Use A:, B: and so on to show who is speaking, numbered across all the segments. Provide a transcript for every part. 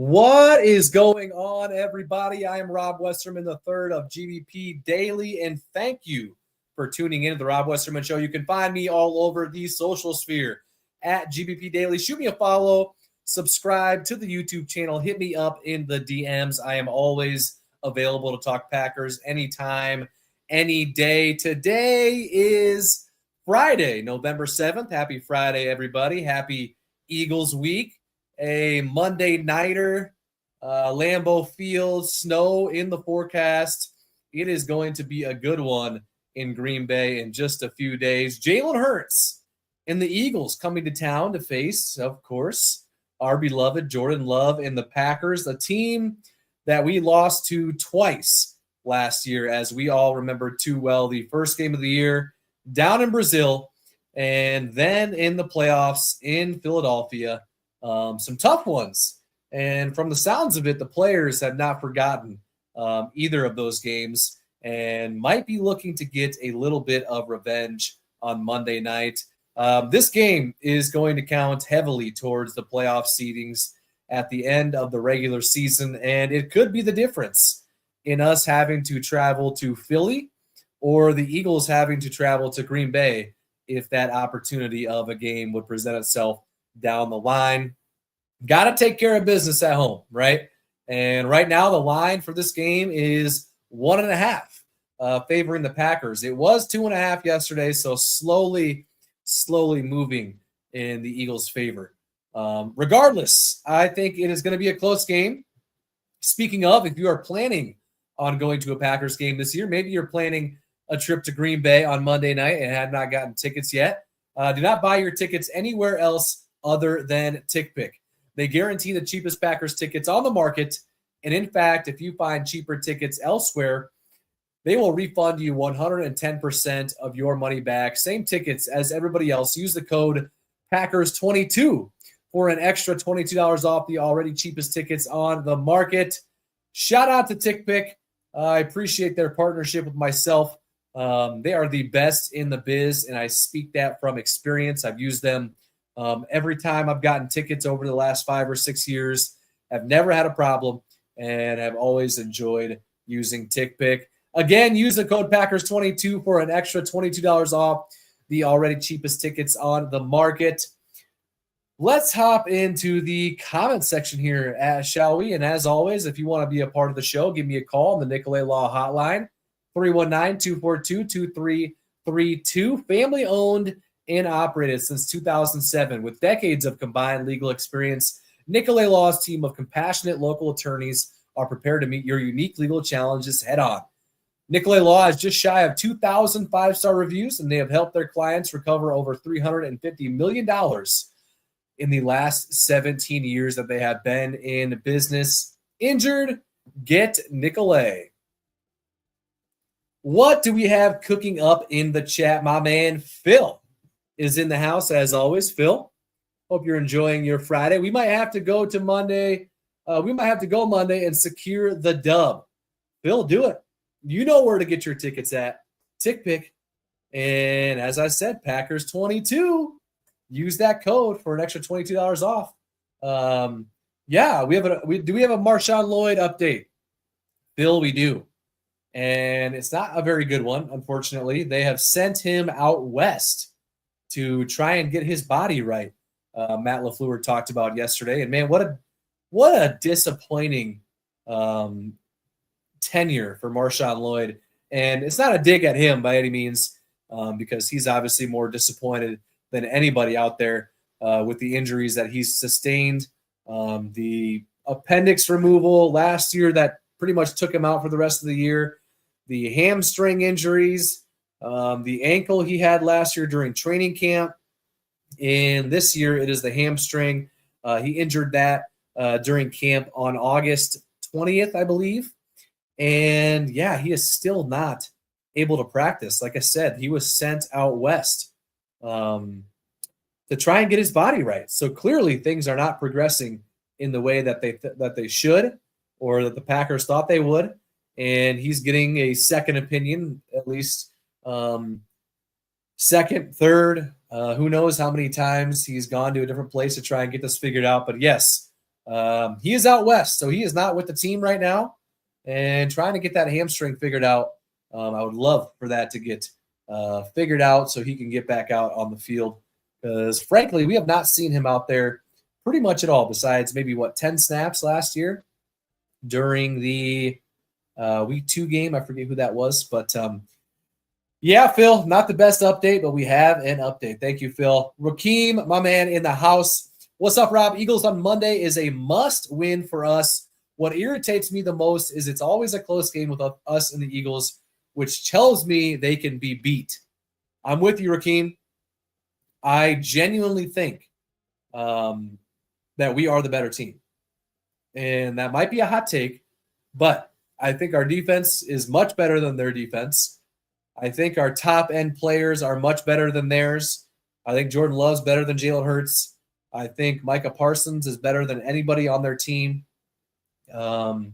A: What is going on, everybody? I am Rob Westerman III of GBP Daily, and thank you for tuning in to the Rob Westerman Show. You can find me all over the social sphere at GBP Daily. Shoot me a follow, subscribe to the YouTube channel, hit me up in the DMs. I am always available to talk Packers anytime, any day. Today is Friday, November 7th. Happy Friday, everybody. Happy Eagles week. A Monday nighter, Lambeau Field, snow in the forecast. It is going to be a good one in Green Bay in just a few days. Jalen Hurts and the Eagles coming to town to face, of course, our beloved Jordan Love and the Packers, a team that we lost to twice last year, as we all remember too well. The first game of the year down in Brazil, and then in the playoffs in Philadelphia. Some tough ones. And from the sounds of it, the players have not forgotten either of those games and might be looking to get a little bit of revenge on Monday night. This game is going to count heavily towards the playoff seedings at the end of the regular season, and it could be the difference in us having to travel to Philly or the Eagles having to travel to Green Bay if that opportunity of a game would present itself down the line. Got to take care of business at home, right? And right now the line for this game is 1.5, favoring the Packers. It was 2.5 yesterday, so slowly moving in the Eagles' favor. Regardless, I think it is going to be a close game. Speaking of, if you are planning on going to a Packers game this year, maybe you're planning a trip to Green Bay on Monday night and have not gotten tickets yet, do not buy your tickets anywhere else other than TickPick. They guarantee the cheapest Packers tickets on the market. And in fact, if you find cheaper tickets elsewhere, they will refund you 110% of your money back. Same tickets as everybody else. Use the code Packers22 for an extra $22 off the already cheapest tickets on the market. Shout out to TickPick. I appreciate their partnership with myself. They are the best in the biz, and I speak that from experience. I've used them every time I've gotten tickets over the last 5 or 6 years. I've never had a problem, and I've always enjoyed using TickPick. Again, use the code Packers22 for an extra $22 off the already cheapest tickets on the market. Let's hop into the comment section here, shall we? And as always, if you want to be a part of the show, give me a call on the Nicolet Law hotline, 319-242-2332. Family-owned and operated since 2007 with decades of combined legal experience. Nicolet Law's team of compassionate local attorneys are prepared to meet your unique legal challenges head on. Nicolet Law is just shy of 2,000 five-star reviews, and they have helped their clients recover over $350 million in the last 17 years that they have been in business. Injured? Get Nicolet. What do we have cooking up in the chat? My man Phil is in the house as always. Phil, hope you're enjoying your Friday. We might have to go to Monday. We might have to go Monday and secure the dub. Phil, do it. You know where to get your tickets at. TickPick. And as I said, Packers22. Use that code for an extra $22 off. Yeah, we have a Marshawn Lloyd update? Phil, we do. And it's not a very good one, unfortunately. They have sent him out west to try and get his body right. Matt LaFleur talked about yesterday. And man, what a disappointing tenure for Marshawn Lloyd. And it's not a dig at him by any means, because he's obviously more disappointed than anybody out there with the injuries that he's sustained. The appendix removal last year that pretty much took him out for the rest of the year. The hamstring injuries, the ankle he had last year during training camp. And this year it is the hamstring. He injured that during camp on August 20th, I believe. And yeah, he is still not able to practice. Like I said, he was sent out west to try and get his body right. So clearly things are not progressing in the way that they should, or that the Packers thought they would. And he's getting a second opinion, at least second, third. Who knows how many times he's gone to a different place to try and get this figured out. But yes, He is out west, so he is not with the team right now and trying to get that hamstring figured out. I would love for that to get figured out so he can get back out on the field because, frankly, we have not seen him out there pretty much at all besides maybe, 10 snaps last year during the week 2 game. I forget who that was, but yeah, Phil, not the best update, but we have an update. Thank you, Phil. Rakeem, my man in the house. What's up, Rob? Eagles on Monday is a must win for us. What irritates me the most is it's always a close game with us and the Eagles, which tells me they can be beat. I'm with you, Rakeem. I genuinely think that we are the better team. And that might be a hot take, but I think our defense is much better than their defense. I think our top-end players are much better than theirs. I think Jordan Love's better than Jalen Hurts. I think Micah Parsons is better than anybody on their team. They've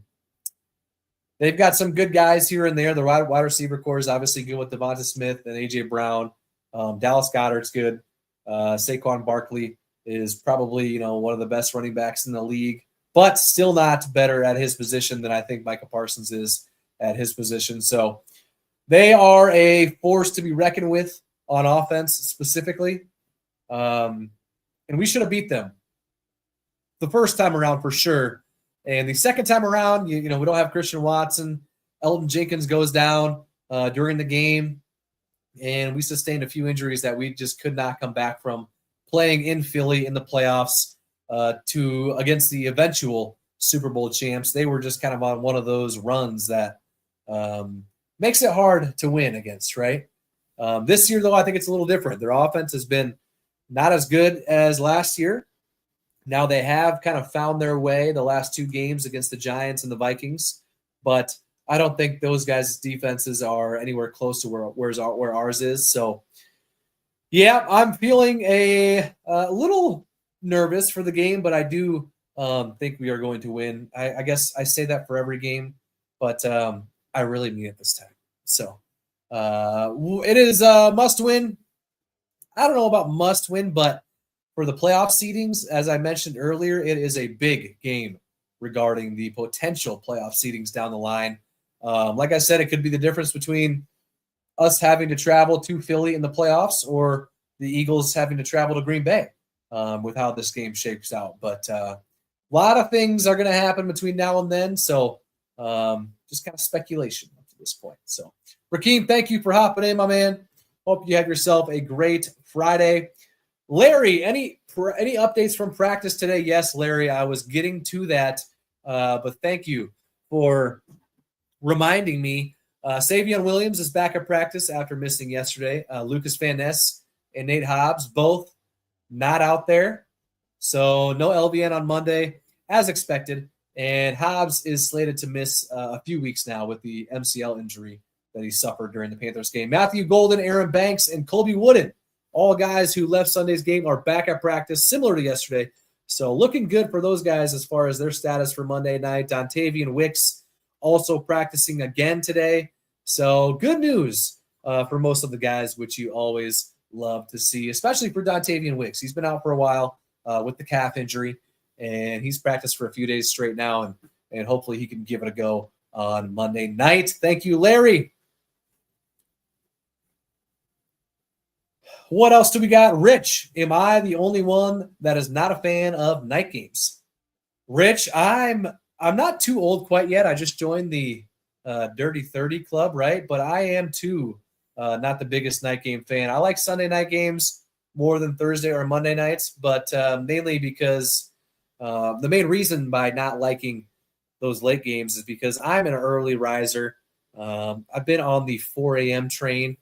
A: got some good guys here and there. The wide receiver core is obviously good with Devonta Smith and A.J. Brown. Dallas Goedert's good. Saquon Barkley is probably, one of the best running backs in the league, but still not better at his position than I think Micah Parsons is at his position. So they are a force to be reckoned with on offense specifically. And we should have beat them the first time around for sure. And the second time around, we don't have Christian Watson. Elton Jenkins goes down during the game. And we sustained a few injuries that we just could not come back from playing in Philly in the playoffs against the eventual Super Bowl champs. They were just kind of on one of those runs that makes it hard to win against, right? This year, though, I think it's a little different. Their offense has been not as good as last year. Now they have kind of found their way the last 2 games against the Giants and the Vikings, but I don't think those guys' defenses are anywhere close to where ours is. So, yeah, I'm feeling a little nervous for the game, but I do think we are going to win. I guess I say that for every game, but I really mean it this time. So it is a must win. I don't know about must win, but for the playoff seedings, as I mentioned earlier, it is a big game regarding the potential playoff seedings down the line. Like I said, it could be the difference between us having to travel to Philly in the playoffs or the Eagles having to travel to Green Bay with how this game shapes out. But a lot of things are going to happen between now and then. So just kind of speculation up to this point. So, Rakeem, thank you for hopping in, my man. Hope you have yourself a great Friday. Larry, any updates from practice today? Yes, Larry, I was getting to that, but thank you for reminding me. Savion Williams is back at practice after missing yesterday. Lucas Van Ness and Nate Hobbs, both not out there. So no LVN on Monday, as expected. And Hobbs is slated to miss a few weeks now with the MCL injury that he suffered during the Panthers game. Matthew Golden, Aaron Banks, and Colby Wooden, all guys who left Sunday's game, are back at practice, similar to yesterday. So looking good for those guys as far as their status for Monday night. Dontavian Wicks also practicing again today. So good news for most of the guys, which you always love to see, especially for Dontavian Wicks. He's been out for a while with the calf injury, and he's practiced for a few days straight now, and hopefully he can give it a go on Monday night. Thank you, Larry. What else do we got? Rich, am I the only one that is not a fan of night games? Rich, I'm not too old quite yet. I just joined the Dirty 30 club, right? But I am too not the biggest night game fan. I like Sunday night games more than Thursday or Monday nights, but mainly because the main reason by not liking those late games is because I'm an early riser. I've been on the 4 a.m. train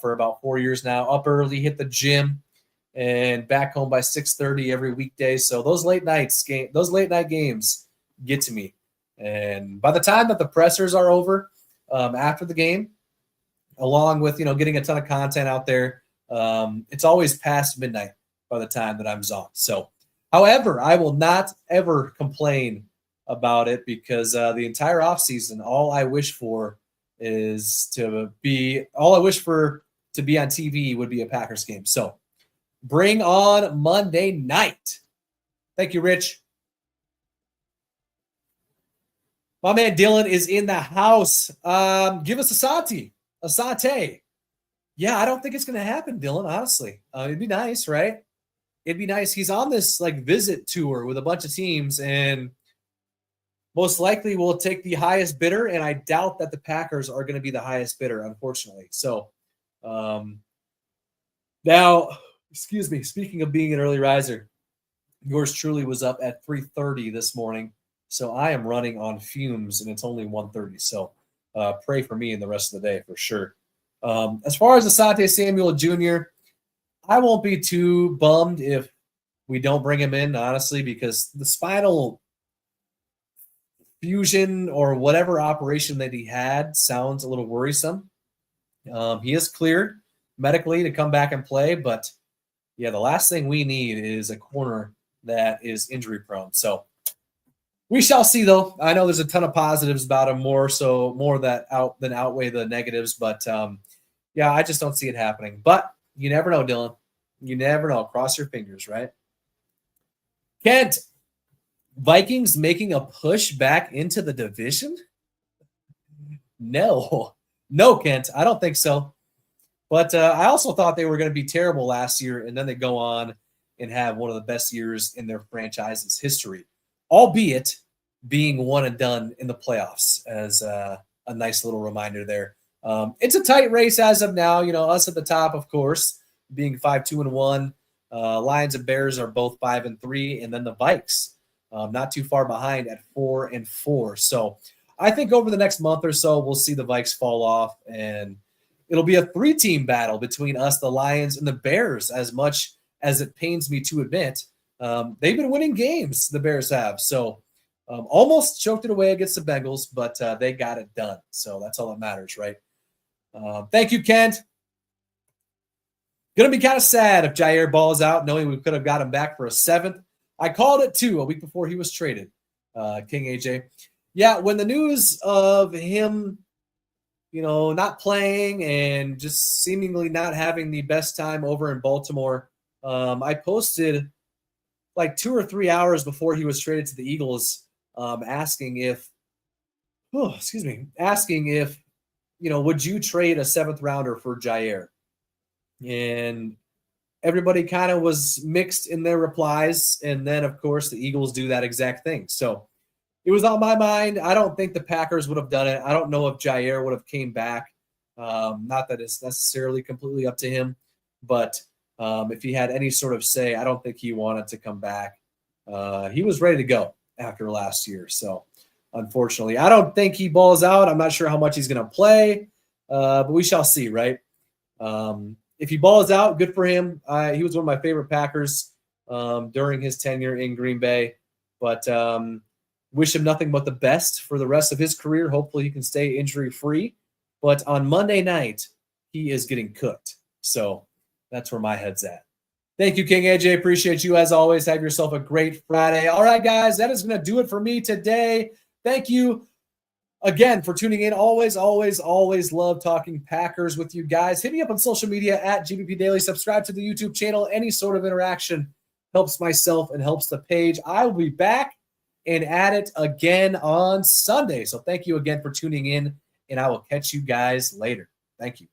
A: for about 4 years now. Up early, hit the gym, and back home by 6:30 every weekday. So those late night games get to me. And by the time that the pressers are over after the game, along with getting a ton of content out there, it's always past midnight by the time that I'm zonked. So, however, I will not ever complain about it because the entire offseason, all I wish for to be on TV would be a Packers game. So bring on Monday night. Thank you, Rich. My man Dylan is in the house. Give us a saute. Yeah, I don't think it's going to happen, Dylan, honestly. It'd be nice, right? It'd be nice. He's on this like visit tour with a bunch of teams, and most likely will take the highest bidder, and I doubt that the Packers are going to be the highest bidder, unfortunately. So now, excuse me, speaking of being an early riser, yours truly was up at 3:30 this morning. So I am running on fumes, and it's only 1:30. So pray for me in the rest of the day for sure. As far as Asante Samuel Jr., I won't be too bummed if we don't bring him in, honestly, because the spinal fusion or whatever operation that he had sounds a little worrisome. He is cleared medically to come back and play, but yeah, the last thing we need is a corner that is injury prone. So we shall see, though. I know there's a ton of positives about him, more that outweigh the negatives, but yeah, I just don't see it happening. But you never know, Dylan. You never know. Cross your fingers, right? Kent, Vikings making a push back into the division? No, Kent, I don't think so. But I also thought they were going to be terrible last year, and then they go on and have one of the best years in their franchise's history, albeit being one and done in the playoffs, as a nice little reminder there. It's a tight race as of now. You know, us at the top, of course, being 5-2-1. Lions and Bears are both 5-3, and then the Vikes not too far behind at 4-4. So I think over the next month or so, we'll see the Vikes fall off, and it'll be a 3-team battle between us, the Lions, and the Bears. As much as it pains me to admit, they've been winning games, the Bears have. So almost choked it away against the Bengals, but they got it done. So that's all that matters, right? Thank you, Kent. Going to be kind of sad if Jair balls out, knowing we could have got him back for a 7th. I called it 2 a week before he was traded, King AJ. Yeah, when the news of him, you know, not playing and just seemingly not having the best time over in Baltimore, I posted like 2 or 3 hours before he was traded to the Eagles, asking if, you know, would you trade a 7th rounder for Jair? And everybody kind of was mixed in their replies. And then, of course, the Eagles do that exact thing. So it was on my mind. I don't think the Packers would have done it. I don't know if Jair would have came back. Not that it's necessarily completely up to him, but if he had any sort of say, I don't think he wanted to come back. He was ready to go after last year. So unfortunately, I don't think he balls out. I'm not sure how much he's going to play, but we shall see, right? If he balls out, good for him. He was one of my favorite Packers during his tenure in Green Bay, but wish him nothing but the best for the rest of his career. Hopefully he can stay injury-free. But on Monday night, he is getting cooked. So that's where my head's at. Thank you, King AJ. Appreciate you as always. Have yourself a great Friday. All right, guys, that is going to do it for me today. Thank you again for tuning in. Always love talking Packers with you guys. Hit me up on social media at GBP Daily. Subscribe to the YouTube channel. Any sort of interaction helps myself and helps the page. I will be back and at it again on Sunday. So thank you again for tuning in, and I will catch you guys later. Thank you.